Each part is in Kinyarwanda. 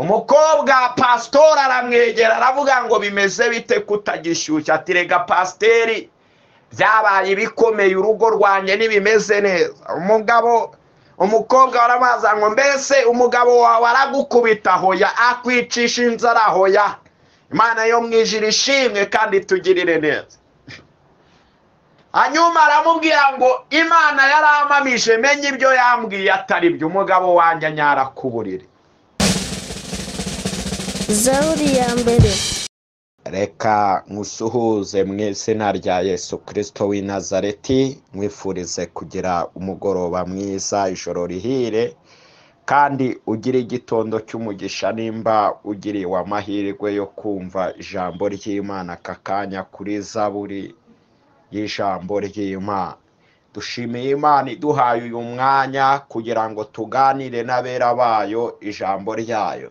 umukobwa pastora aramwegera aravuga ngo bimeze bite kutagishyushya, ati rega pasteri byabaye bikomeye urugo rwanjye nibimeze neza. umukobwa aramaza ngo mbese umugabo wawe aragukubita hoya, akwicisha inzara hoya, Imana yo mwijira ishimwe kandi tugirire neza. Hanyuma aramubwira ngo Imana yaramamije menye ibyo yambwiye atari byo, umugabo wanjye anyara kuburiri. Zaburi ya mbere. Reka nkusuhuze mu izina rya Yesu Kristo w'i Nazareti, mwifurize kugira umugoroba mwiza, ijoro rihire, kandi ugire igitondo cy'umugisha nimba ugiriwe amahirwe yo kumva ijambo ry'Imana kakanya kuri Zaburi y'ijambo ry'Imana. Dushimiye Imana iduhaye uyu mwanya kugira ngo tuganire n'abera bayo ijambo ryayo.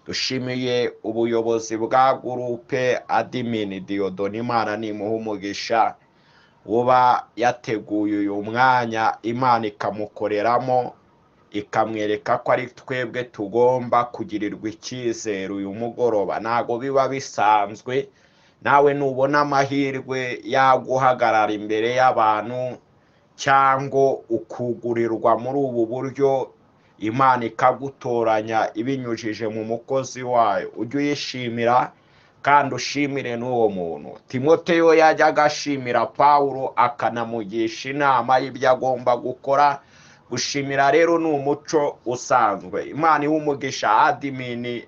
Dushimiye ubuyobozi bwa gurupe admin Diodoni, Imana nimuha umugisha, uba yateguye uyu mwanya, Imana ikamukoreramo ikamwereka ko ari twebwe tugomba kugirirwa icyizere uyu mugoroba. Ntago biba bisanzwe, nawe nubona amahirwe yaguhagarara imbere y'abantu cyangwa ukugurirwa muri ubu buryo, Imana ikagutoranya ibinyujije mu mukozi wayo, ujye uyishimira kandi ushimire n'uwo muntu. Timoteyo yajyaga ashimira Pawulo akanamugisha inama y'ibyo agomba gukora. Gushimira rero ni umuco usanzwe. Imana y'umugisha admin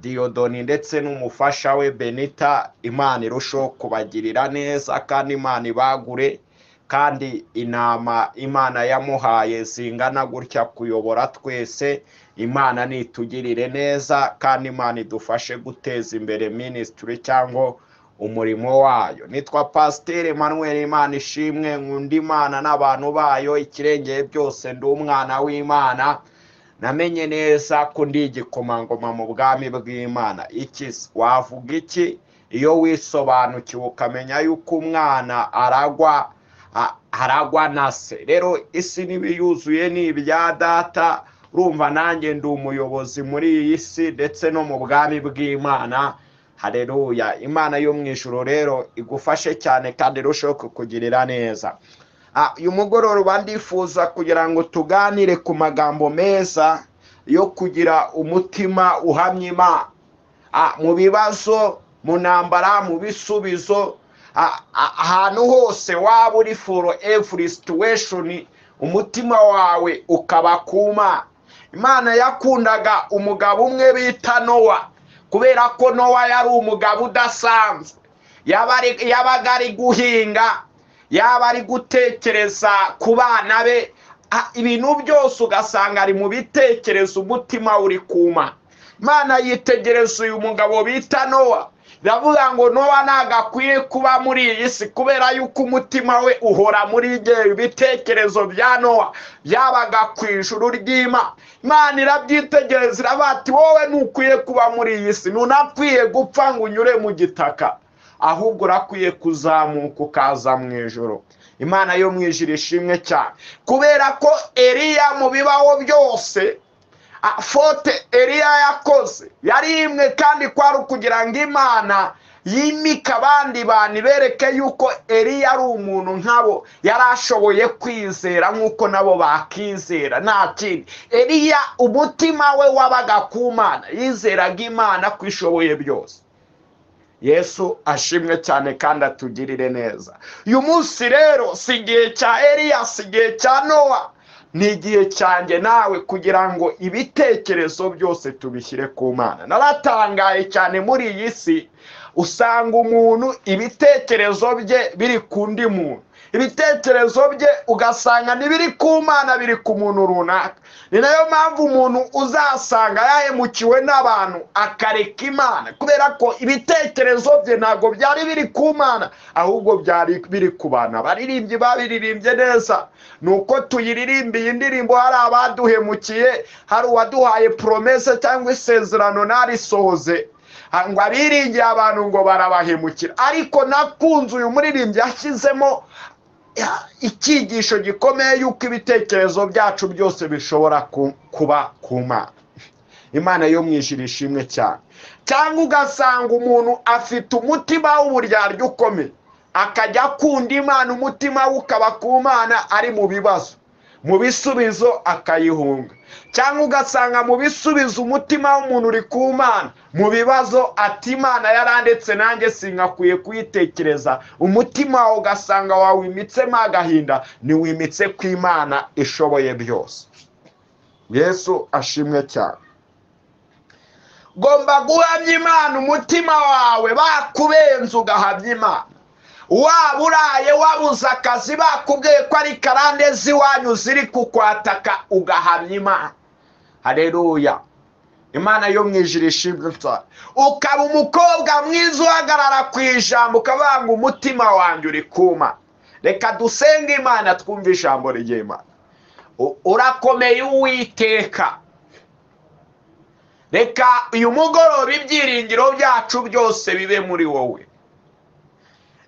Diodoni ndetse n'umufasha we Benita, Imana irushaho kubagirira neza kandi Imana ibagure, kandi inama Imana yamuhaye zingana gutya kuyobora twese. Imana nitugirire neza kandi Imana idufashe guteza imbere ministry cyangwa umurimo wayo. Nitwa Pastor Emmanuel, Imana ishimwe, nkunda Imana n'abantu bayo ikirengeye byose, ndi umwana w'Imana. Namenye neza ko ndi igikomangoma mu bwami bw'Imana. Iki wavuga iki iyo wisobanukiwe ukamenya yuko umwana aragwa na se? Rero isi n'ibiyuzuye ni ibya data, urumva nanjye ndi umuyobozi muri iyi si ndetse no mu bwami bw'Imana. Haleluya. Imana yo mu ijuru rero igufashe cyane kandi irusheho kukugirira neza. Uyu mugoroba ndifuza kugira ngo tuganire ku magambo meza yo kugira umutima uhamye Imana, mu bibazo, mu ntambara, mu bisubizo, ahantu hose waba uri, for every situation, umutima wawe ukaba ku Mana. Imana yakundaga umugabo umwe bita Nowa, kubera ko Nowa yari umugabo udasanzwe. Yabaga ari guhinga, yaba ari gutekereza ku bana be, ibintu byose ugasanga ari mu bitekerezo, umutima uri ku Mana. Imana yitegereza uyu mugabo bita Nowa, iravuga ngo Nowa nagakwiye kuba muri iyi si, kubera yuko umutima we uhora muri ibyo bitekerezo bya Nowa byabaga ku ijuru ry'Imana. Imana irabyitegereza iravuga ati wowe ntukwiye kuba muri iyi si, ntunakwiye gupfa ngo unyure mu gitaka, ahubwo urakwiye kuzamuka ukaza mu ijuru. Imana yo mu ijuru ishimwe cyane, kubera ko Eliya mu bibaho byose fote Eliya yakoze yari imwe, kandi kwari ukugira ngo Imana yimika abandi bantu bereke yuko Eliya ari umuntu nkabo, yarashoboye kwizera nk'uko nabo bakizera. Nta kindi, Eliya umutima we wabaga ku Mana, yizeraga Imana ko ishoboye byose. Yesu ashimwe cyane kandi atugirire neza. Uyu munsi rero si igihe cya Eliya, si igihe cya Nowa, ni igihe cyanjye nawe kugira ngo ibitekerezo byose tubishyire ku Mana. Naratangaye cyane muri iyi si, usanga umuntu ibitekerezo bye biri ku ndi muntu, ibitekerezo bye ugasanga ntibiri ku Mana, biri ku muntu runaka. Ni nayo mpamvu umuntu uzasanga yahemukiwe n'abantu akareka Imana, kubera ko ibitekerezo bye ntabwo byari biri ku Mana, ahubwo byari biri ku bantu. Abaririmbyi babiririmbye neza, nuko tuyiririmbiye indirimbo, hari abaduhemukiye, hari uwaduhaye promesse cyangwa isezerano narisohoze, ngo abiringiye abantu ngo barabahemukira. Ariko nakunze uyu muririmbyi yashyizemo icyigisho gikomeye yuko ibitekerezo byacu byose bishobora kuba ku Mana. Imana yo mwijuru ishimwe cyane. Cyangwa ugasanga umuntu afite umutima w'uburyarya ukomeye, akajya akunda Imana, umutima we ukaba ku Mana, ari mu bibazo, mu bisubizo akayihunga. Cyangwa ugasanga mu bisubizo umutima w'umuntu uri ku Mana, mu bibazo ati Imana yarandetse nanjye sinkakwiye kuyitekereza. Umutima wawe ugasanga wawimitsemo agahinda, ntiwimitse ku Imana ishoboye byose. Yesu ashimwe cyane. Gomba guhamya Imana umutima wawe, bakubenze ugahamya Imana. Waba uraye wabuze akazi, bakubwiye ko ari karande z'iwanyu ziri kukwataka, ugahamya Imana. Haleluya. Imana yo mwijuru ishimwe cyane. Ukaba umukobwa mwiza uhagarara ku ijambo, ukavanga umutima wanjye uri kuma. Reka dusenge Imana twumve ijambo ry'Imana. Urakomeye Uwiteka. Reka uyu mugoroba ibyiringiro byacu byose bibe muri wowe.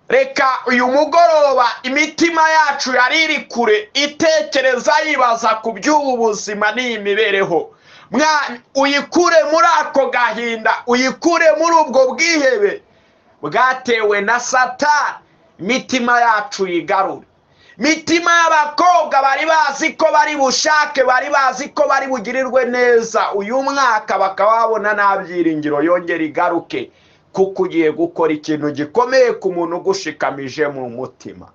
Reka uyu mugoroba imitima yacu yari iri kure itekereza yibaza ku by'ubu buzima n'iyi mibereho, Mwana uyikure muri ako gahinda, uyikure muri ubwo bwihebe bwatewe na Satani. Imitima yacu yigarure. Mitima y'abakobwa bari bazi ko bari bushake, bari bazi ko bari bugirirwe neza uyu mwaka, bakaba babona nta byiringiro, yongera igaruke, kuko ugiye gukora ikintu gikomeye ku muntu ugushikamije mu mutima.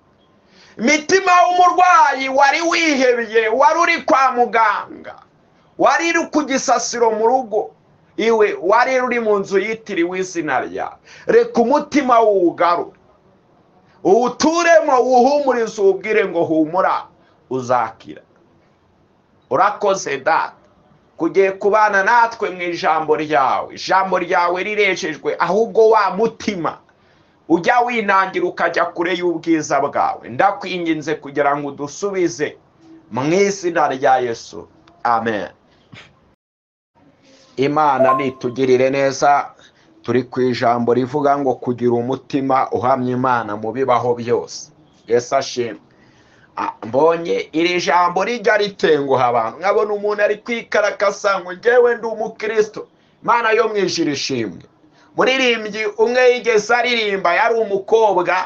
Mitima w'umurwayi wari wihebye, wari uri kwa muganga, wari uri ku gisasiro mu rugo iwe, wari uri mu nzu yitiriwe izina ryawe, reka umutima wugarure, uwuturemo, uwuhumurize, uwubwire ngo humura uzakira. Urakoze Data kugiye kubana natwe mu ijambo ryawe. Ijambo ryawe rirejejwe, ahubwo wa mutima ujya winangira ukajya kure y'ubwiza bwawe. Ndakwinginze kugira ngo udusubize mu izina rya Yesu, amen. Imana nitugirire neza. Turi ku ijambo rivuga ngo kugira umutima uhamya Imana mu bibaho byose. Yesu ashimwe. Mbonye iri jambo rijya ritenguha abantu, nkabona umuntu ari kwikarakasa ngo njyewe ndi umukristo. Imana yo mwijuru ishimwe. Muririmbyi umwe yigeze aririmba, yari umukobwa,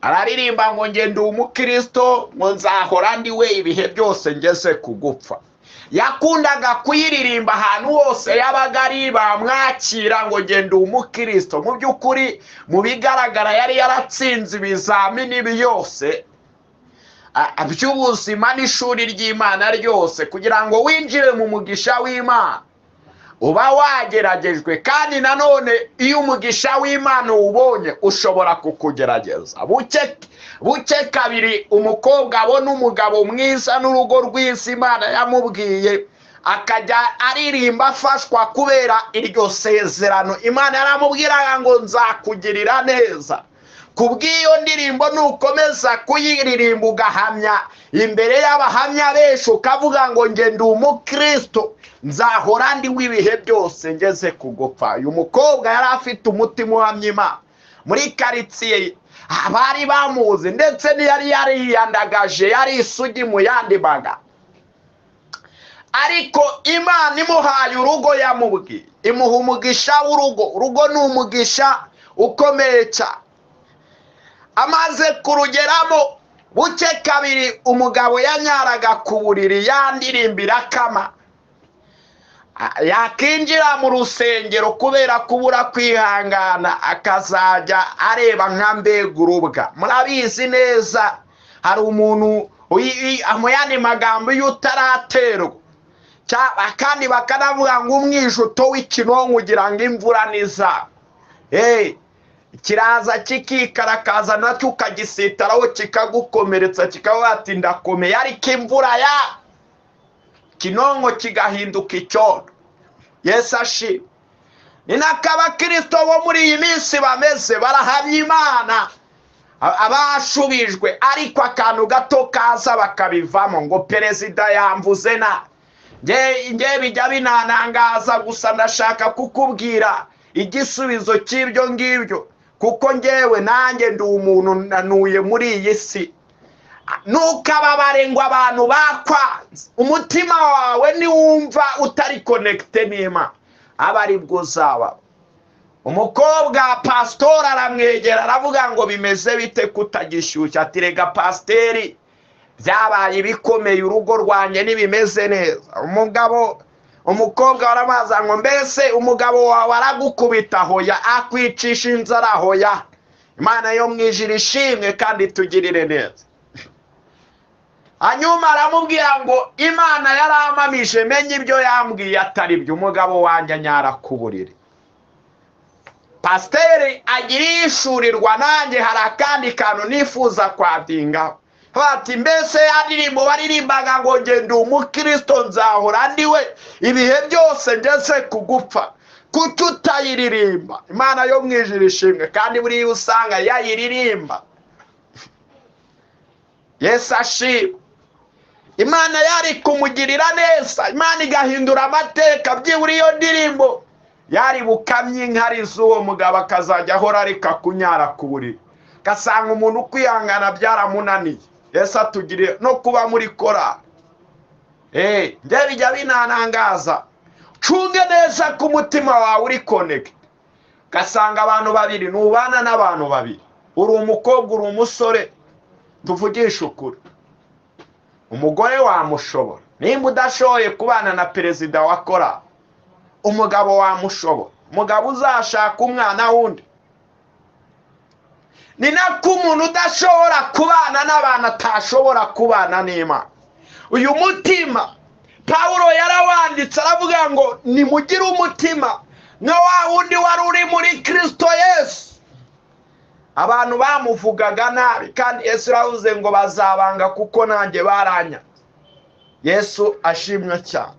araririmba ngo njye ndi umukristo, ngo nzahora ndi we ibihe byose ngeze kugupfa. Yakundaga kuyiririmba ahantu hose yabaga ari bamwakira ngo njye ndi umukristo. Mu by'ukuri mu bigaragara yari yaratsinze ibizamini byose by'ubuzima n'ishuri ry'Imana ryose, kugira ngo winjire mu mugisha w'Imana uba wageragejwe. Kandi nanone iyo umugisha w'Imana ubonye ushobora kukugerageza. Buke kabiri umukobwa abona umugabo mwiza n'urugo rw'isi Imana yamubwiye, akajya aririmba afashwa kubera iryo sezerano. Imana yaramubwiraga ngo nzakugirira neza. Kubw'iyo ndirimbo nukomeza kuyiririmba ugahamya imbere y'abahamya benshi, ukavuga ngo njye ndi umukristo, nzahora ndi w'ibihe byose ngeze kugupfa. Uyu mukobwa yari afite umutima uhamya Imana. Muri karitsiye abari bamuzi, ndetse n'iyari yariyandagaje, yari isugi mu yandi maga. Ariko Imana imuhaye urugo yamubwiye, imuha umugisha w'urugo. Urugo ni umugisha ukomeye cyane. Amaze kurugeramo, buke kabiri umugabo yanyaraga ku buriri, yandirimbira kama. Yakinjira mu rusengero kubera kubura kwihangana, akazajya areba nka mbega urubwa. Murabizi neza hari umuntu mu yandi magambo y'utaraterwa, kandi bakanavuga ngo umwijuto w'ikinonko ugira ngo imvura niza. Kiraza kikikarakaza nacyo ukagisitaraho kikagukomeretsa, kikavuga ati ndakomeye, ariko imvura ya kinonko kigahinduka icyondo. Yesu ashimwe. Ni n'abakristo bo muri iyi minsi bameze, barahamya Imana, abashubijwe, ariko akantu gato kaza bakabivamo ngo perezida yamvuze na nge bijya binanangaza. Gusa ndashaka kukubwira igisubizo cy'ibyo ngibyo, kuko ngewe nanjye ndi umuntu nanuye muri iyi si. ntukababare ngo abantu bakwanze. Umutima wawe niwumva utari connecte n'Imana aba ari bwo uzaba. Umukobwa pastor aramwegera aravuga ngo bimeze bite kutagishyushya? Ati rega pasteri byabaye bikomeye, urugo rwanjye nibimeze neza. Umukobwa aramaza ngo mbese umugabo wawe aragukubita? Hoya. Akwicisha inzara? Hoya. Imana yo mwijira ishimwe kandi tugirire neza. Hanyuma aramubwira ngo Imana yaramamije, menye ibyo yambwiye atari byo, umugabo wanjye anyara ku buriri. Pasteri agira yishurirwa, nanjye hari akandi kantu nifuza kwadinga. Bati mbese yadirimbo baririmbaga ngo ngende umukristo nzahora ndiwe ibihe byose ngeze kugupfa, kuki utayiririmba? Imana yo mwijira ishimwe kandi buriya usanga yayiririmba. Yesu ashimwe. Imana yari kumugirira neza, Imana igahindura amateka. byibura iyo ndirimbo yari bukamye inkari z'uwo mugabo akazajya ahora areka kunyara ku buriri, gasanga umuntu kwihangana byaramunaniye. Yesu atugire no kuba muri kora. Njye bijya binanangaza. Cunge neza ku mutima wawe uri connect. Gasanga abantu babiri, nubana n'abantu babiri, uri umukobwa uri umusore, tuvugisha ukuri. Umugore wamushobora, nimba udashoboye kubana na perezida wa kora, umugabo wamushobora. Umugabo uzashaka umwana wundi. Ni nako umuntu udashobora kubana n'abantu atashobora kubana n'Imana. Uyu mutima Pawulo yarawanditse aravuga ngo nimugire umutima nka wa wundi wari uri muri Kristo Yesu. Abantu bamuvugaga nabi kandi Yesu yavuze ngo bazabanga kuko nanjye baranya. Yesu ashimwe cyane.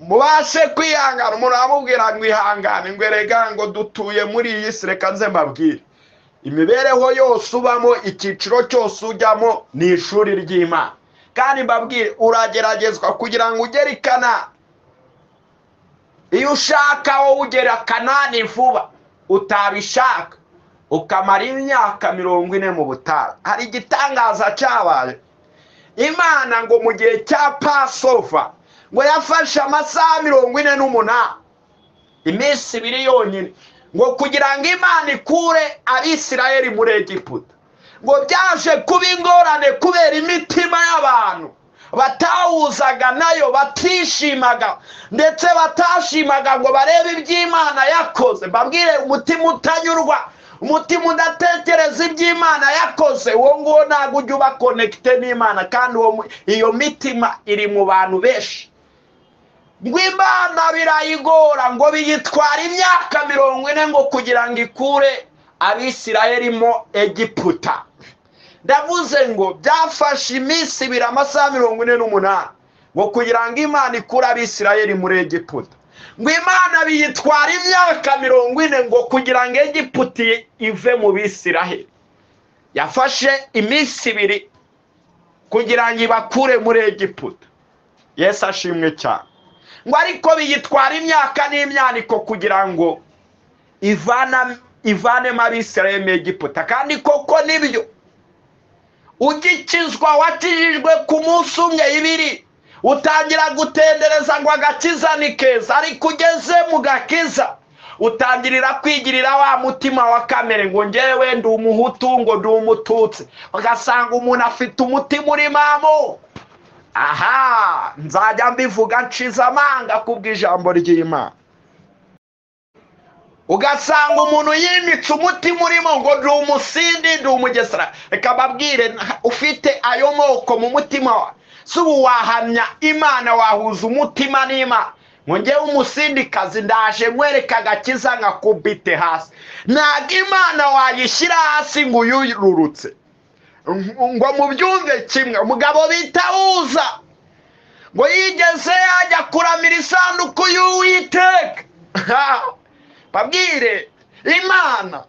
Mubashe kwihangana. Umuntu aramubwira ngo ihangane, ngo erega ngo dutuye muri iyi si. Reka nze mbabwire, imibereho yose ubamo, icyiciro cyose ujyamo ni ishuri ry'Imana. Kandi mbabwire, urageragezwa kugira ngo ugere i Kanani. Iyo ushaka wowe ugera Kanani vuba, utabishaka ukamara imyaka 40 mu butayu. Hari igitangaza cyabaye. Imana ngo mu gihe cya Passover ngo yafashe amasaha 48, iminsi 2 yonyine, ngo kugira ngo Imana ikure Abisirayeli muri Egiputa. Ngo byaje kuba ingorane kubera imitima y'abantu batawuzaga nayo, batishimaga ndetse batashimaga ngo barebe iby'Imana yakoze. Babwire, umutima utanyurwa, umutima udatekereza iby'Imana yakoze, uwo nguwo ntabwo ujya uba connecte n'Imana. Kandi iyo mitima iri mu bantu benshi. Ngo Imana birayigora, ngo biyitwara imyaka 40 ngo kugira ngo ikure Abisirayeli mo Egiputa. Ndavuze ngo byafashe iminsi 2 amasaha 48 ngo kugira ngo Imana ikure Abisirayeli muri Egiputa. Ngo Imana biyitwara imyaka 40 ngo kugira ngo Egiputa ive mu Bisirayeli. Yafashe iminsi 2 kugira ngo ibakure muri Egiputa. Yesu ashimwe cyane. Ngo ariko biyitwara imyaka n'imyaniko kugira ngo ivane mu Abisirayeli mu Egiputa. Kandi koko nibyo, ugikizwa wakijijwe ku munsi umwe 2, utangira gutendereza ngo agakiza ni keza. Ariko ugeze mu gakiza utangirira kwigirira wa mutima wa kamere, ngo ngewe ndi umuhutu, ngo ndi umututsi. Ugasanga umuntu afite umutima uri mamo. Aha, nzajya mbivuga nshize amanga kubw'ijambo ry'Imana. Ugasanga umuntu yimitse umutima urimo ngo ndi umusindi, ndi umugesera. Reka babwire, ufite ayo moko mu mutima wawe, si ubu wahamya Imana, wahuza umutima n'Imana. Ngo ngewe umusindikazi ndaje nkwereka agakiza nkakubite hasi. Ntabwo Imana wayishyira hasi ngo uyururutse. Ngo mubyumve kimwe, umugabo bita Uza ngo yigeze yajya kuramira isanduku y'Uwiteka. Babwire, Imana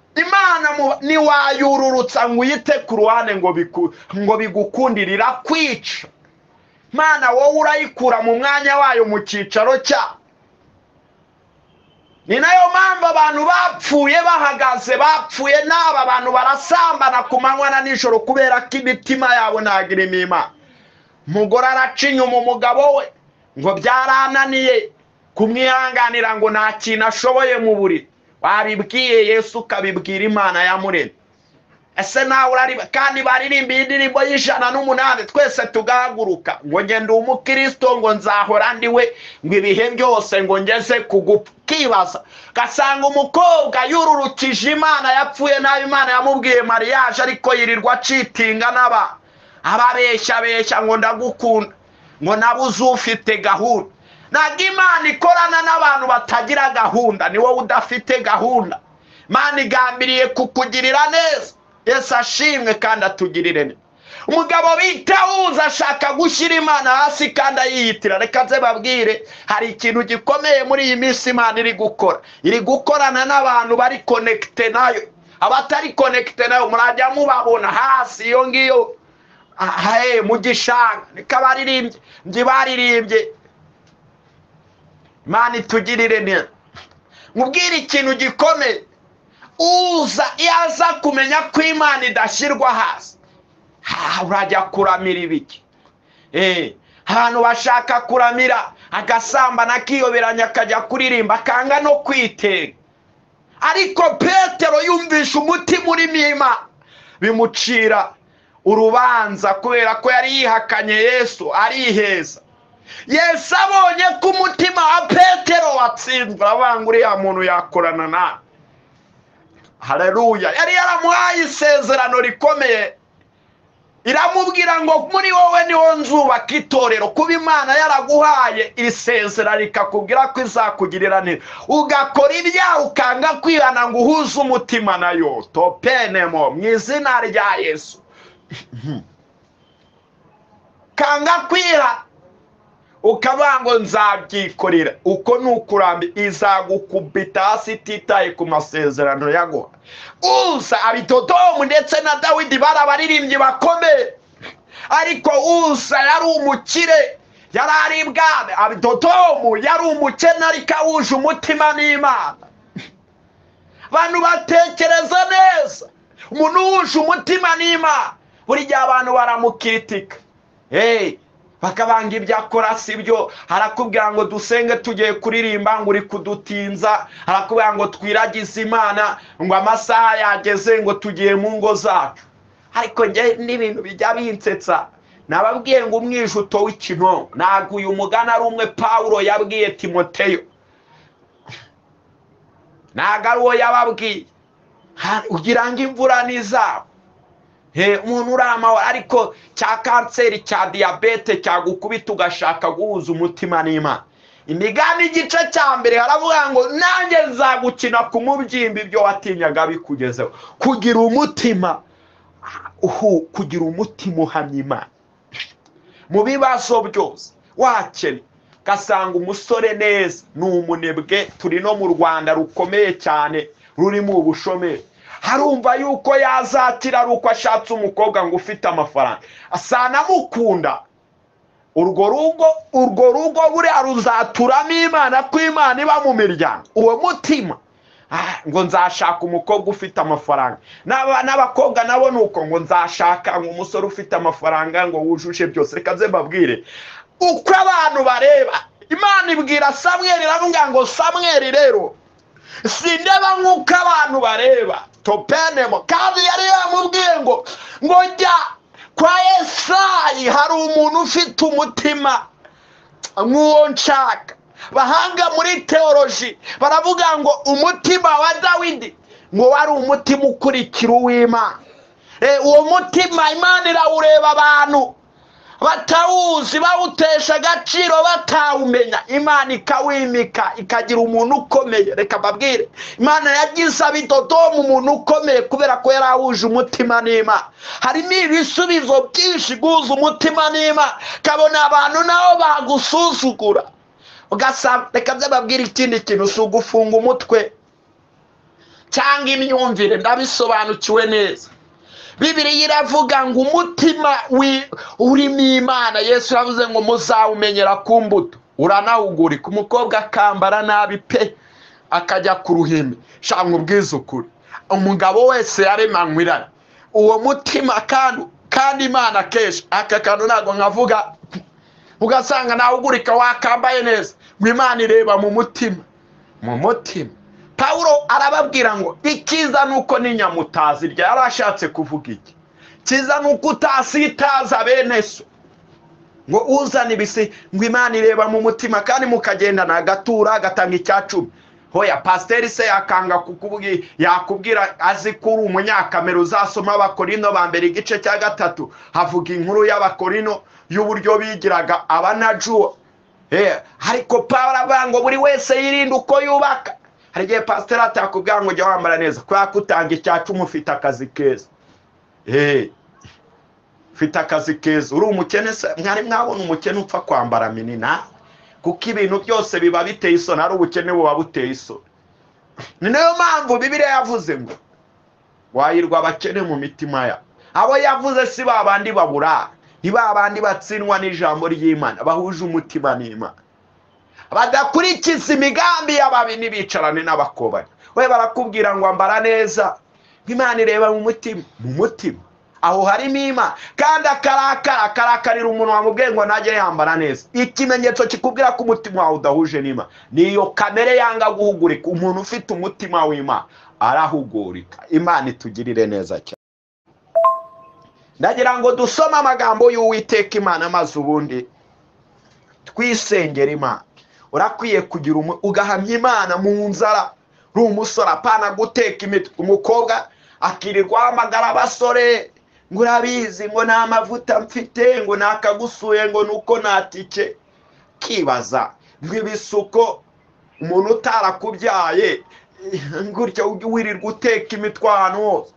niwayururutsa ngo uyite ku ruhande ngo bigukundirira kwica. Imana wowe urayikura mu mwanya wayo mu cyicaro cya. ni nayo mpamvu abantu bapfuye bahagaze, bapfuye n'aba abantu barasambana ku manywa na nijoro kubera ko imitima yabo ntabwo irimo Imana. Umugore araca inyuma umugabo we ngo byarananiye kumwihanganira ngo nta kintu ashoboye mu buriri. Wabibwiye Yesu ukabibwira Imana yamuremye. Ese nawe urariba? Kandi baririmba indirimbo y'108 twese tugahaguruka ngo ngende umukristo ngo nzahora ndiwe ngo ibihe byose ngo ngeze kugupfa. Kibaza gasanga umukobwa yururukije Imana yapfuye nabi, Imana yamubwiye mariage ariko yirirwa citinga n'aba ababeshya ngo ndagukunda ngo nabuze ufite gahunda. Ntabwo Imana ikorana n'abantu batagira gahunda, ni wowe udafite gahunda. Imana igambiriye kukugirira neza. Yesu ashimwe kandi atugirire neza. Umugabo bita Uza ashaka gushyira Imana hasi kandi ayiyitira. Reka nze babwire, hari ikintu gikomeye muri iyi minsi Imana iri gukora. Iri gukorana n'abantu bari connecte nayo. Abatari connecte nayo murajya mubabona hasi iyo ngiyo mu gishanga. Reka baririmbye, baririmbye. Imana itugirire neza. Mubwire ikintu gikomeye. Uza yaza kumenya ko Imana idashyirwa hasi, urajya kuramira ibiki? Abantu bashaka kuramira agasambana akiyoberanya akajya kuririmba akanga no kwitega. Ariko Petero yumvisha umutima urimo Imana bimucira urubanza kubera ko yari yihakanye Yesu ariheza. Yesu abonye ko umutima wa Petero watsinzwe aravuga uriya muntu yakorana nawe. Haleluya. Yari yaramuhaye isezerano rikomeye, iramubwira ngo muri wowe niho nzubaka itorero. Kuba Imana yaraguhaye isezerano rikakubwira ko izakugirira neza, ugakora ibyaha ukanga kwihana ngo uhuze umutima nayo, topenemo mu izina rya Yesu. Kanga kwihana ukavuga ngo nzabyikorera, uko nukurambi izagukubita hasi ititaye ku masezerano yaguha. Uza abitotomu ndetse na Dawidi barabaririmbyi bakomeye, ariko Uza yari umukire, yari ari ibwami. Abitotomu yari umukene ariko awuje umutima n'Imana. Abantu batekereza neza, umuntu wuje umutima n'Imana buri gihe abantu baramukritika. Bakabanga ibyo akora sibyo. Harakubwira ngo dusenge tugiye kuririmba ngo uri kudutinza. Harakubwira ngo twiragize Imana ngo amasaha yageze ngo tugiye mu ngo zacu. Ariko nge n'ibintu bijya binsetsa. Nababwiye ngo umwijuto w'ikino ntabwo uyu mugana ari umwe Paulo yabwiye Timoteyo, ntabwo ari uwo yababwiye. Ugira ngo imvura n'izabo. Umuntu uramawe ariko cya kanseri cya diabete cyagukubita ugashaka guhuza umutima n'Imana. Imigani igice cya mbere haravuga ngo nanjye nzagukina ku mubyimba ibyo watinyaga bikugezeho. Kugira umutima uhamya Imana mu bibazo byose. Wakene gasanga umusore neza ni umunebwe. Turi no mu Rwanda rukomeye cyane rurimo ubushomeri. Harumva yuko yazatira ari uko ashatse umukobwa ngo ufite amafaranga asana mukunda. Urwo rugo buriya ruzaturamo Imana ko Imana iba mu miryango. Uwo mutima ngo nzashaka umukobwa ufite amafaranga, n'abakobwa nabo nuko ngo nzashaka umusore ufite amafaranga ngo wujuje byose. Reka nze mbabwire uko abantu bareba. Imana ibwira Samweli iravuga ngo Samweli rero sindeba nk'uko abantu bareba, topenemo. Kandi yari yamubwiye ngo jya kwa Yesayi, hari umuntu ufite umutima nk'uwo nshaka. Bahanga muri teoloji baravuga ngo umutima wa Dawidi ngo wari umutima ukurikira uw'Imana. Uwo mutima Imana irawureba abantu batawuzi, bawutesha agaciro, batawumenya. Imana ikawimika ikagira umuntu ukomeye. Reka mbabwire, Imana yagize Abitotomu umuntu ukomeye kubera ko yarahuje umutima n'Imana. Harimo ibisubizo byinshi guhuza umutima n'Imana, kabona abantu nabo bagusuzugura ugasanga. Reka mbabwire ikindi kintu, si ugufunga umutwe cyangwa imyumvire. Ndabisobanukiwe neza. Bibiliya iravuga ngo umutima urimo Imana. Yesu yavuze ngo muzawumenyera ku mbuto. Uranawugurika. Umukobwa akambara nabi pe, akajya ku ruhimbi shanga ubwiza ukuri umugabo wese yaremanywe irari uwo mutima kandi Imana kenshi aka kantu ntabwo nkavuga ugasanga nawe ugurika wakambaye neza ngo Imana ireba mu mutima Pawulo arababwira ngo ikiza nuko n'inyamutazi rya yarashatse kuvuga iki kiza nuko utasitaza bene so ngo uzana ibisi ngo Imana ireba mu mutima kandi mukagendana agatura agatanga icyacumi hoya pasiteri se yakanga kukubwira yakubwira azi ko uri umunyakamero uzasoma abakorino ba mbere igice cya 3 havuga inkuru y'abakorino y'uburyo bigiraga abanajuwa ariko Pawulo abango buri wese yirinda uko yubaka hari igihe pasiteri atakubwira ngo jya wambara neza kwa kutanga icyacumi ufite akazi keza ufite akazi keza uri umukene se mwari mwabona umukene upfa kwambara minina kuko ibintu byose biba biteye isoni ari ubukene buba buteye isoni ni nayo mpamvu Bibiliya yavuze ngo wahirwa abakene mu mitima ya abo yavuze si babandi babura ni babandi batsindwa n'ijambo ry'Imana bahuje umutima n'Imana badakurikiza imigambi y'ababi n'ibicarane n'abakobanya we barakubwira ngo ambara neza Imana ireba mu mutima aho harimo Imana kandi akarakarira umuntu wamubwiye ngo najye yambara neza ikimenyetso kikubwira ko umutima wawe udahuje n'Imana niyo kamere yanga guhugurika umuntu ufite umutima w'Imana arahugurika Imana itugirire neza cyane ndagira ngo dusome amagambo y'Uwiteka Imana maze ubundi twisengera Imana urakwiye kugira ugahamya Imana mu nzara uri umusore apana guteka imitwe umukobwa akirirwa amagara abasore ngo urabizi ngo nta mavuta mfite ngo nakagusuye ngo nuko natike kibaza ngo ibisuko umuntu utarakubyaye nguryo wirirwa uteka imitwano hose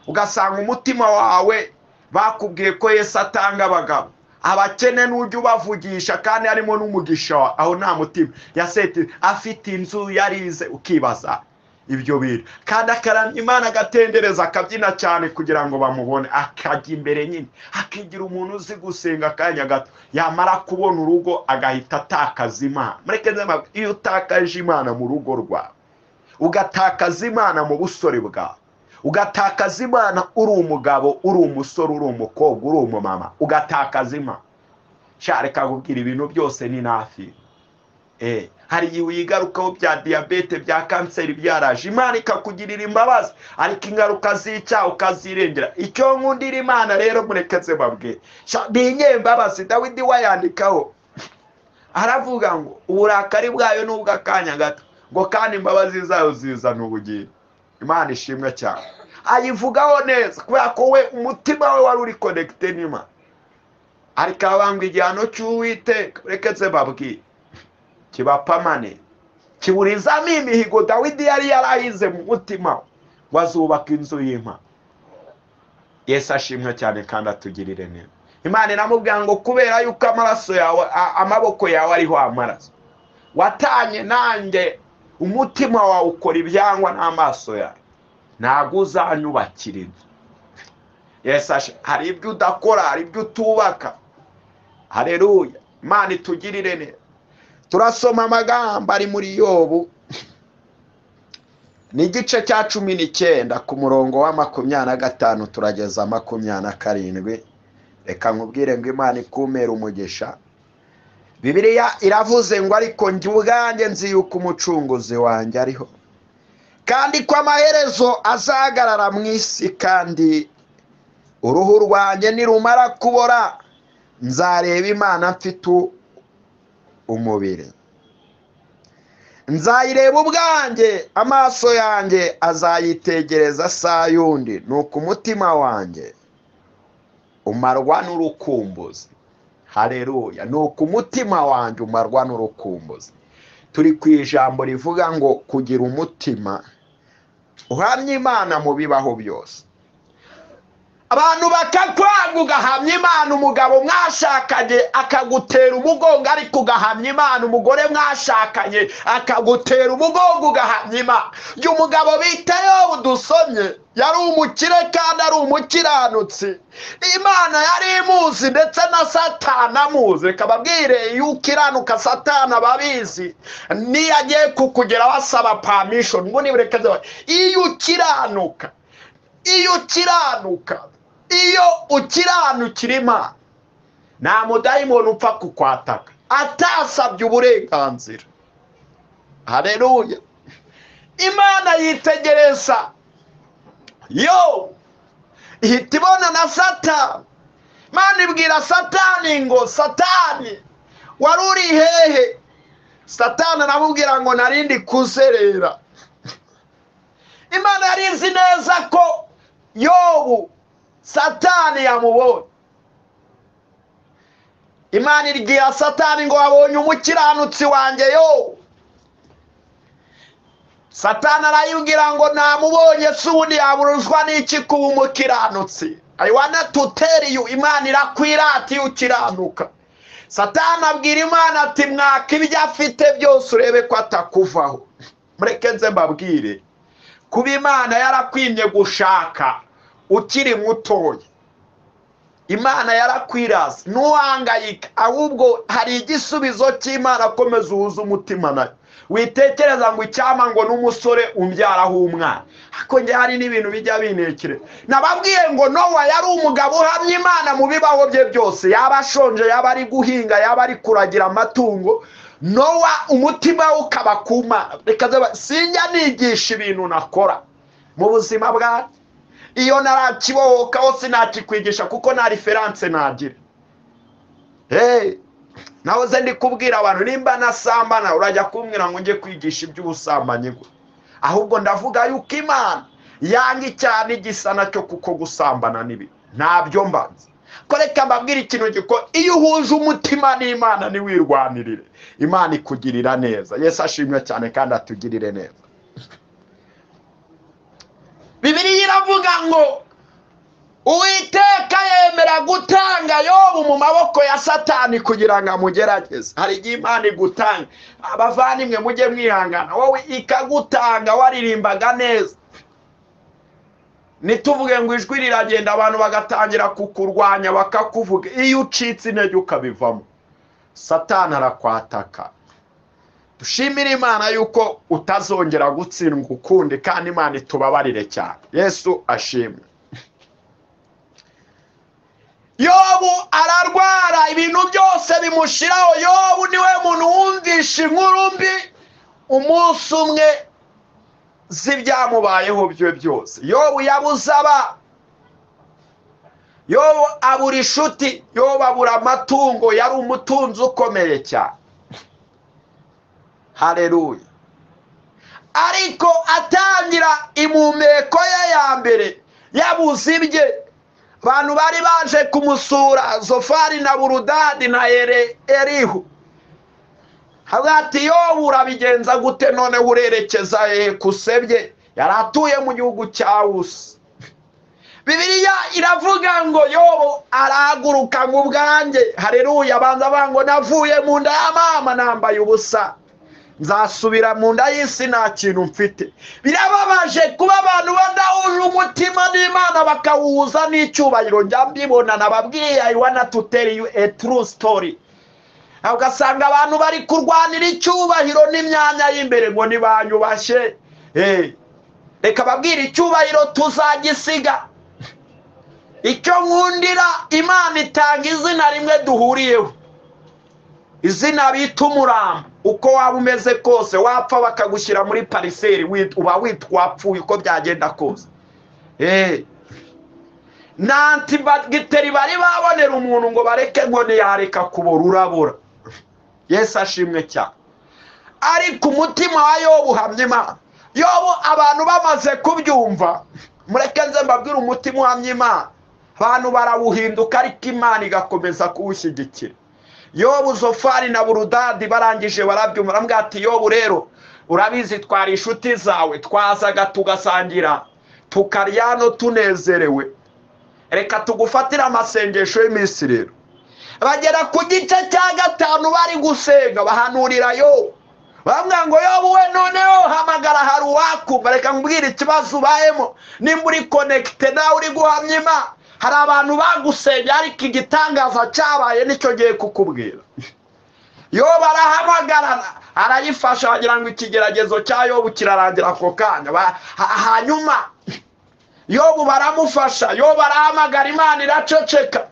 ugasanga umutima wawe bakubwiye ko Yesu atanga abagabo abakene n'ujya ubavugisha kandi harimo n'umugisha aho nta mutima yasete afite inzu yarize ukibaza ibyo bintu kandi akaramya Imana agatendereza akabyina cyane kugira ngo bamubone akajya imbere nyine akigira umuntu uzi gusenga akanya gato yamara kubona urugo agahita atakaza Imana murekeze iyo utakaje Imana mu rugo rwawe ugatakaza Imana mu busore bwawe ugatakaza Imana uri umugabo uri umusore uri umukobwa uri umumama ugatakaza Imana shareka kubwira ibintu byose ni nafi hari yigarukaho bya diabete bya kanseri byaraje Imana ikakugirira imbabazi ariko ingaruka z'icyaha ukazirengera icyo nkundira Imana rero murekeze babwe binyembabazi Dawidi wayandikaho aravuga ngo uburakari bwayo nubwo akanya gato ngo kandi imbabazi zayo zizana ubugingo Imana ishimwe cyane ayivugaho neza kubera ko we umutima we wari uri connected n'Imana ariko abangwa igihano cy'Uwiteka rekeze babwi kibapamane kiburizamo imihigo Dawidi yari yarahize mu mutima wazubaka inzu y'Imana Yesu ashimwe cyane kandi atugirire neza Imana iramubwira ngo kubera yuko amaraso yawe amaboko yawe ariho amaraso watanye nanjye umutima wawe ukora ibyangwa n'amaso yawe ntago uzanyubakira inzu Yesu hari ibyo udakora hari ibyo utubaka haleluya Imana itugirire neza turasoma amagambo ari muri Yobu ni igice cya 19 ku murongo wa 25 turageza 27 reka nkubwire ngo Imana ikumera umugisha Bibiliya iravuze ngo ariko njye ubwanjye nzi yuko umucunguzi wanjye ariho kandi ko amaherezo azagarara mu isi kandi uruhu rwanjye nirumara kubora nzareba Imana mfite umubiri nzayireba ubwanjye amaso yanjye azayitegereza saa yundi nuko umutima wanjye umarwa n'urukumbuzi haleluya nuko umutima wanjye umarwa n'urukumbuzi turi ku ijambo rivuga ngo kugira umutima uhamya Imana mu bibaho byose abantu bakakwanga ugahamya Imana, umugabo mwashakanye akagutera umugongo ariko ugahamya Imana, umugore mwashakanye akagutera umugongo ugahamya Imana. Uyu mugabo bita Yobu dusomye yari umukire kandi ari umukiranutsi. Imana yari imuzi ndetse na Satani amuzi. Reka babwire, iyo ukiranuka Satani ababizi, niyo agiye kukugera wasaba permission ngo niburekeze. Iyo ukiranuka iyo ukiranukira Imana, nta mudayimoni upfa kukwataka atasabye uburenganzira. Haleluya. Imana yitegereza Yobu, ihita ibona na Satani. Imana ibwira Satani ngo, Satani wari uri hehe? Satani aramubwira ngo narindi kuzerera. Imana yari izi neza ko Yobu Satani yamubonye. Imana iribwira Satani ngo wabonye umukiranutsi wanjye Yobu. Satani arayibwira ngo namubonye, se ubundi yaburuzwa n'iki kuba umukiranutsi? I wanna to tell you, Imana irakwirata iyo ukiranuka. Satani abwira Imana ati mwaka ibyo afite byose urebe ko atakuvaho. Mureke nze mbabwire, kuba Imana yarakwimye gushaka ukiri mutoya, Imana yarakwiraza, ntuhangayike, ahubwo hari igisubizo cy'Imana. Akomeza uhuze umutima nayo. Witekereza ngo icyama ngo n'umusore umbyaraho umwana. Ariko nge hari n'ibintu bijya binekere. Nababwiye ngo Nowa yari umugabo uhamya Imana mu bibaho bye byose. Yaba ashonje, yaba ari guhinga, yaba ari kuragira amatungo, Nowa umutima we ukaba ku Mana. Reka sinjya nigisha ibintu nakora mu buzima bwanjye. Iyo narakibohokaho sinakikwigisha kuko nta reference nagira. Nahoze ndi kubwira abantu, nimba nasambana urajya kumbwira ngo nje kwigisha iby'ubusambanyi. Ahubwo ndavuga yuko Imana yanga icyaha igisa nacyo, kuko gusambana nibi ntabyo mbanze. Ko reka mbabwira ikintu giko, iyo uhuje umutima n'Imana niwirwanirire, Imana ikugirira neza. Yesu ashimwe cyane kandi atugirire neza. Bibiliya iravuga ngo Uwiteka yemera gutanga Yobu mu maboko ya Satani kugira ngo amugerageze. Hari igihe Imana igutanga, abavandimwe mujye mwihangana, wowe ikagutanga waririmbaga neza, nituvuge ngo ijwi riragenda abantu bagatangira kukurwanya bakakuvuga, iyo ucitse intege ukabivamo, Satani arakwataka. Dushimire Imana yuko utazongera gutsindwa ukundi, kandi Imana itubabarire cyane. Yesu ashimwe. Yobu ararwara, ibintu byose bimushiraho. Yobu niwe muntu wumvisha inkuru mbi umunsi umwe z'ibyamubayeho byo byose. Yobu yabuze Yobu abura inshuti, Yobu abura amatungo, yari umutunzi ukomeye cyane. Haleluya. Ariko atangira impumeko ye ya mbere yabuze ibye, abantu bari baje kumusura, Zofari na Burudadi na Erihu. Hagati Yobu urabigenza gute none urerekeza kusebye? Yari atuye mu gihugu cya Usi. Bibiliya iravuga ngo Yobu arahaguruka ngo ubwanjye, haleluya, abanza bango navuye mu nda ya mama nambaye ubusa, nzasubira mu nda y'isi nta kintu mfite. Birababaje kuba abantu badahuje umutima n'Imana bakawuhuza n'icyubahiro. Njya mbibona, nababwiye I wanna to tell you a true story. Ugasanga abantu bari kurwanira icyubahiro n'imyanya y'imbere ngo nibanyubashye. Reka babwire, icyubahiro tuzagisiga. Icyo nkundira, Imana itanga izina rimwe duhuriyeho, izina bita umuramba. Uko waba umeze kose, wapfa bakagushyira muri pariseri, uba witwa wapfuye uko byagenda kose. N'antibagiteri bari babonera umuntu ngo bareke ngo ntiyareka kubora, urabura. Yesu ashimwe cyane. Ariko umutima wa Yobu uhamya Imana. Yobu abantu bamaze kubyumva, mureke nze mbabwire, umutima uhamya Imana abantu barawuhinduka, ariko Imana igakomeza kuwushyigikira. Yobu, Zofari na Burudadi barangije barabyumva, baramubwira ati Yobu rero urabizi twari inshuti zawe, twazaga tugasangira tukaryano tunezerewe. reka tugufatira amasengesho y'iminsi rero. Bagera ku gice cya 5 bari gusenga bahanurira Yobu. Bamwe ngo Yobu we noneho hamagara hari uwakumva, reka mbwira ikibazo ubayemo. Nimba uri connected nawe uri guhamya Imana, hari abantu bagusenya ariko igitangaza cyabaye nicyo giye kukubwira. Yobu arahamagarana arayifasha wagira ngo ikigeragezo cya Yobu kirarangira ako kanya. Hanyuma Yobu baramufasha, Yobu arahamagara Imana iraceceka.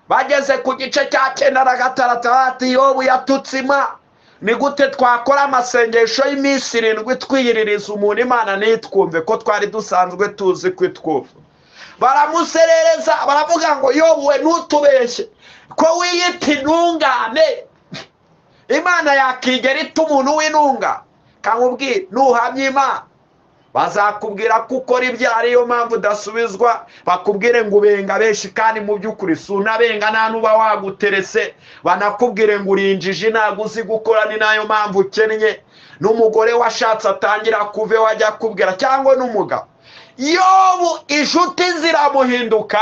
Bageze ku gice cya 9 Yobu yatutse Imana. Ni gute twakora amasengesho y'iminsi 7 twiyiririza umuntu Imana nitwumve ko twari dusanzwe tuzi kwitwumva? Baramuserereza baravuga ngo Yobu we ntutubeshye ko wiyita intungane, Imana yakigera ita umuntu w'intunga. Kamubwire nuhamye Imana bazakubwira ko ukora ibyaha ariyo mpamvu udasubizwa, bakubwire ngo ubenga benshi kandi mu by'ukuri sunabenga nta nuba waguterese, banakubwire ngo urinjije ntago uzi gukora ni nayo mpamvu ukennye, n'umugore washatse atangira kuve wajya kubwira cyangwa n'umugabo. Yobu inshuti ziramuhinduka,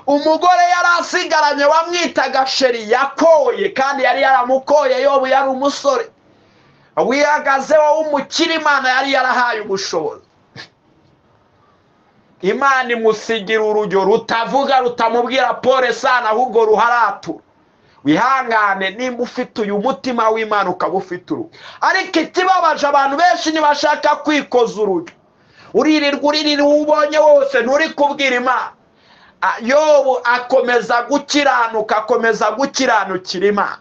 umugore yarasigaranye wamwitaga sheri yakoye kandi yari yaramukoye. Yobu yari umusore wihagazeho w'umukire Imana yari yarahaye ubushobozi. Imana imusigira urujyo rutavuga rutamubwira pole sana, ahubwo ruharatu. Wihangane nimba ufite uyu mutima w'Imana ukaba ufite urugo. Ariko ikibabaje abantu benshi ntibashaka kwikoza urujyo. Uririrwa ubonye wose nturi kubwira Imana. Yobu akomeza gukiranuka, akomeza gukiranukira Imana.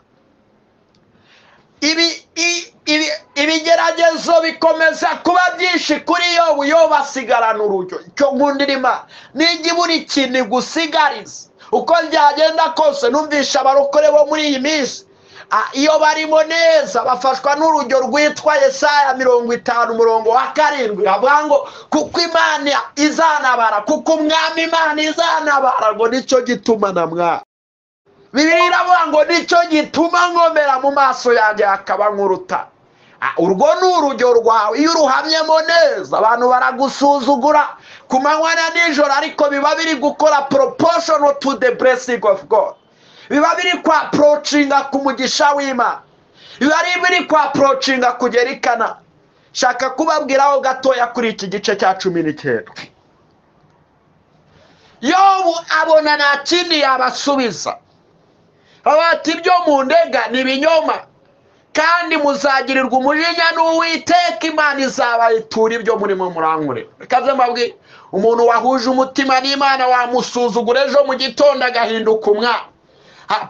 Ibigeragezo bikomeza kuba byinshi kuri Yobu. Yobu asigarana urujyo. Icyo nkundira Imana nigi buri kintu gusigariza uko byagenda kose. Numvisha abarokore bo muri iyi minsi iyo barimo neza bafashwa n'urujyo rwitwa Yesaya 50:7 avuga ngo kuko Imana izanabara, kuko umwami Imana izanabara, ngo nicyo gituma na mwa Bibiliya iravuga ngo nicyo gituma nkomera mu maso yanjye hakaba nk'uruta. Urwo ni urujyo rwawe. Iyo uruhamyemo neza abantu baragusuzugura ku manywa na nijoro, ariko biba biri gukora proportional to the blessing of God. Biba biri kwa approachinga ku mugisha w'Imana, biba biri kwa approachinga kugerikana. Shaka kubabwiraho gatoya kuri iki gice cya 19. Yobu abona nta kindi yabasubiza. Abati ibyo mu ndega ni binyoma, kandi muzagirirwa umujinya n'Uwiteka Imana izabayitura ibyo murimo murankure. Kaze mbabwire, umuntu wahuje umutima n'Imana wamusuzugura ejo mu gitondo agahinduka umwana.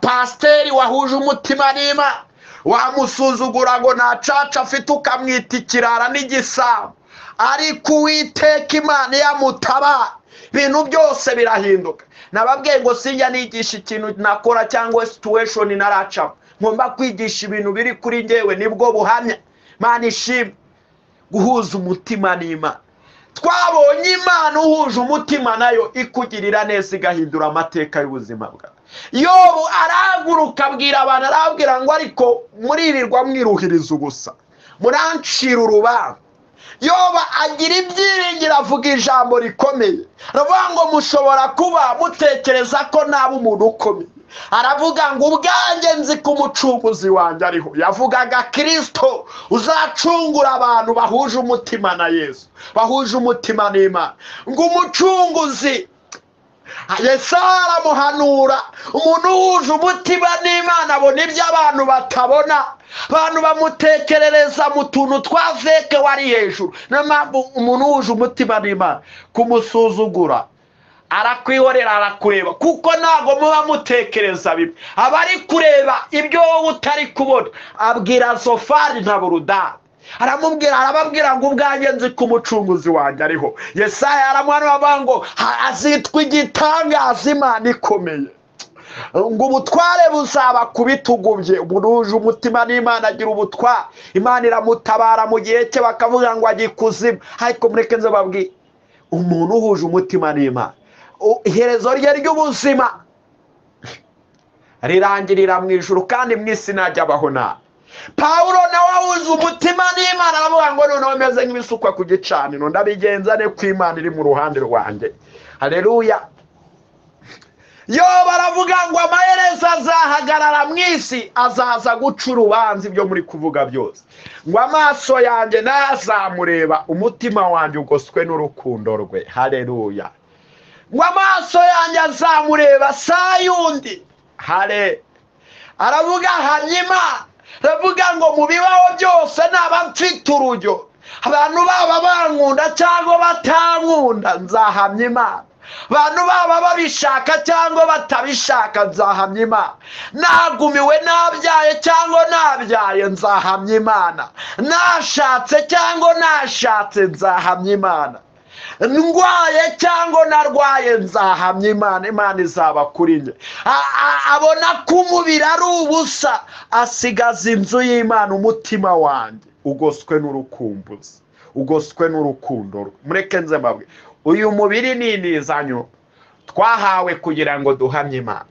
Pasiteri wahuje umutima n'Imana wamusuzugura ngo nta caca afite ukamwita ikirara n'igisambo, ariko Uwiteka Imana yamutabara ibintu byose birahinduka. Nababwiye ngo sinjya nigisha ikintu nakora cyangwa situation naracamo, ngomba kwigisha ibintu biri kuri njyewe, nibwo buhamya. Imana ishimwe. Guhuza umutima n'Imana. Twabonye Imana uhuje umutima nayo ikugirira neza igahindura amateka y'ubuzima bwawe. Yobu arahaguruka abwira abantu, arabwira ngo ariko muririrwa mwiruhiriza ubusa, murancira urubanza. Yoba agira ibyiringiro, avuga ijambo rikomeye. Aravuga ngo mushobora kuba mutekereza ko naba umuntu ukomeye. Aravuga ngo ubwanjye nzi ko umucunguzi wanjye ariho. Yavugaga Kristo uzacungura abantu bahuje umutima na Yesu, bahuje umutima n'Imana. Ngo umucunguzi Yesaya aramuhanura, umuntu uhuje umutima n'Imana abona ibyo abantu batabona. Abantu bamutekerereza mu tuntu twaveke wari hejuru. N'amambu umuntu uhuje umutima n'Imana kumusuzugura arakwihorera, arakureba, kuko ntago muba mutekereza bimwe. Abari kureba ibyo wowe utari kubona. Abwira Zofari nta burudani, arababwira ngo ubwanjye nzi ko umucunguzi wanjye ariho. Yesaya aramuhanura ngo azitwa igitangaza, Imana ikomeye, ngo ubutware buzaba ku bitugu bye. Umuntu uhuje umutima n'Imana agira ubutware. Imana iramutabara mu gihe cye, bakavuga ngo agiye kuzimu. Ariko mureke nze babwire, umuntu uhuje umutima n'Imana iherezo rye ry'ubuzima rirangirira mu ijuru, kandi mu isi najya abaho nabi. Pawulo nawe ahuje umutima n'Imana aravuga ngo noneho meze nk'ibisukwa ku gicaniro, ndabigenza ne ko Imana iri mu ruhande rwanjye. Haleluya. yo baravuga ngo amaherezo azahagarara mu isi azaza guca urubanza ibyo muri kuvuga byose ngo amaso yanjye nazamureba umutima wanjye ugoswe n'urukundo rwe haleluya ngo amaso yanjye azamureba saa yundi hale aravuga hanyuma aravuga ngo mu bibaho byose naba mfite urujyo abantu baba bankunda cyangwa batankunda nzahamya Imana abantu baba babishaka cyangwa batabishaka nzahamya Imana nagumiwe nabyaye cyangwa nabyaye nzahamya Imana nashatse cyangwa nashatse nzahamya Imana ndwaye cyangwa narwaye nzahamya Imana Imana izaba kuri njye abona ko umubiri ari ubusa asigaza inzu y'Imana umutima wanjye ugoswe n'urukumbuzi ugoswe n'urukundo mureke nze mbabwire uyu mubiri ni inizanyo twahawe kugira ngo duhamye Imana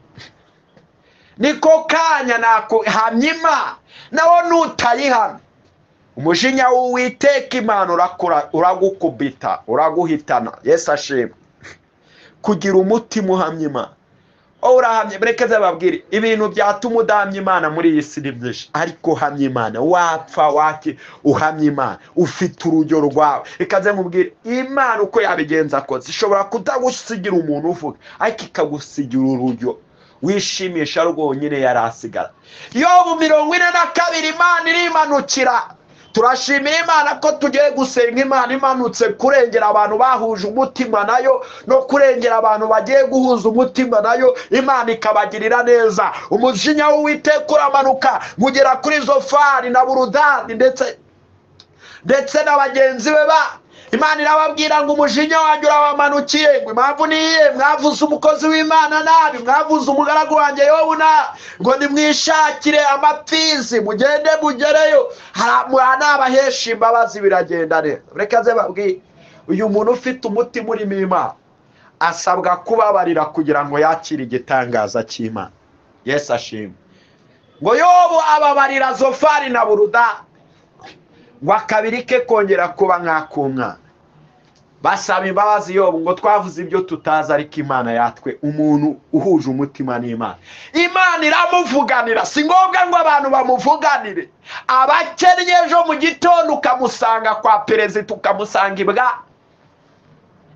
niko kanya nakuhamya Imana nawo nutayihamya umujinya w'Uwiteka Imana uragukubita uraguhitana Yesu ashimwe kugira umutima uhamya Imana urahamye brekeze babwire ibintu byatuma udamya Imana muri iyi si byinshi ariko hamya Imana wapfa waki uhamya Imana ufite urujyo rwawe ikaze mubwire Imana uko yabigenza kose ishobora kutagusigira umuntu uvuga ariko ikagusigira urujyo wishimisha rwonyine yarasigara Yobu 42 Imana irimanukira turashimira Imana ko tugiye gusenga Imana imanutse kurengera abantu bahuje umutima nayo no kurengera abantu bagiye guhuza umutima nayo Imana ikabagirira neza umujinya w'Uwiteka uramanuka mugera kuri Zofari na Burudani ndetse n'abagenzi be Imana irababwira ngo umujinya wanjye urabamanukiye ngo impamvu niye mwavuze umukozi w'Imana nabi mwavuze umugaragu wanjye Yobu ngo nimwishakire amapfizi mugende mugereyo nabahesha imbabazi biragenda neza reka ze babwire uyu muntu ufite umutima urimo Imana asabwa kubabarira kugira ngo yakire igitangaza cy'Imana Yesu ashimwe ngo Yobu ababarira Zofari na Burudani ngo akabiri ke kongera kuba nkakumwa basaba imbabazi Yobu ngo twavuze ibyo tutazi ariko Imana yatwe umuntu uhuje umutima n'Imana Imana iramuvuganira si ngombwa ngo abantu bamuvuganire abakennye ejo mu gitondo ukamusanga kwa perezida ukamusanga ibwa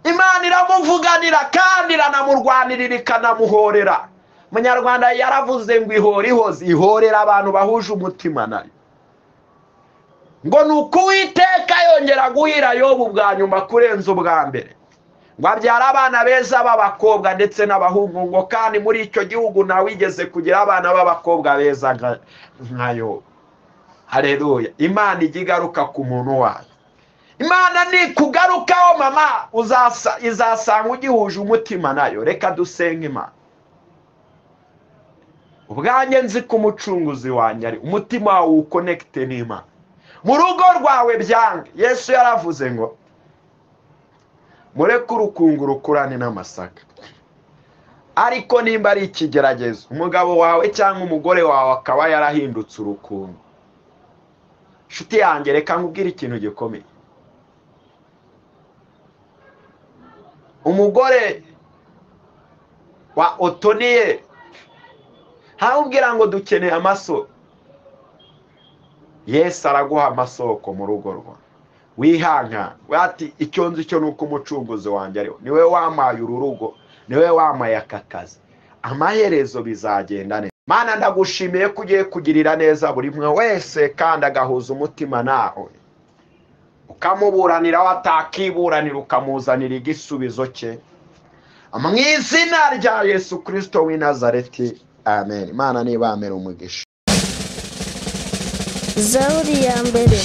Imana iramuvuganira kandi iranamurwanirira ikanamuhorera Munyarwanda yaravuze ngo ihorera abantu bahuje umutima nayo ngo nuko Uwiteka yongera guhira Yobu bwa nyuma kurenza ubwa mbere ngo abyara abana beza b'abakobwa ndetse n'abahungu ngo kandi muri icyo gihugu nawigeze kugira abana b'abakobwa beza nka Yobu haleluya Imana igigaruka ku muntu wayo Imana ni kugarukaho mama izasanga ugihuje umutima nayo reka dusenga Imana ubwanjye nzi ko umucunguzi wanjye ari umutima wawe uconnecte n'Imana mu rugo rwawe byange Yesu yaravuze ngo mureke urukungu rukurane n'amasaka ariko nimba ari ikigeragezo umugabo wawe cyangwa umugore wawe akaba yarahindutse urukungu nshuti yanjye reka nkubwire ikintu gikomeye umugore wa Otoniye ntawubwira ngo dukeneye amasoko Yesu araguha amasoko mu rugo rwa wihanga wati icyo nzi cyo nuko umucunguzi wanjye ariho niwe wamaye ururugo niwe wamaye akakazi amaherezo bizagenda neza Mana ndagushimiye kugiye kugirira neza buri mwe wese kandi agahuza umutima nawe ukamuburanira watakiburanira ukamuzanira igisubizo cye mu izina rya Yesu Kristo w'i Nazareti amen Mana nibamera umugisha Zaburi ya mbere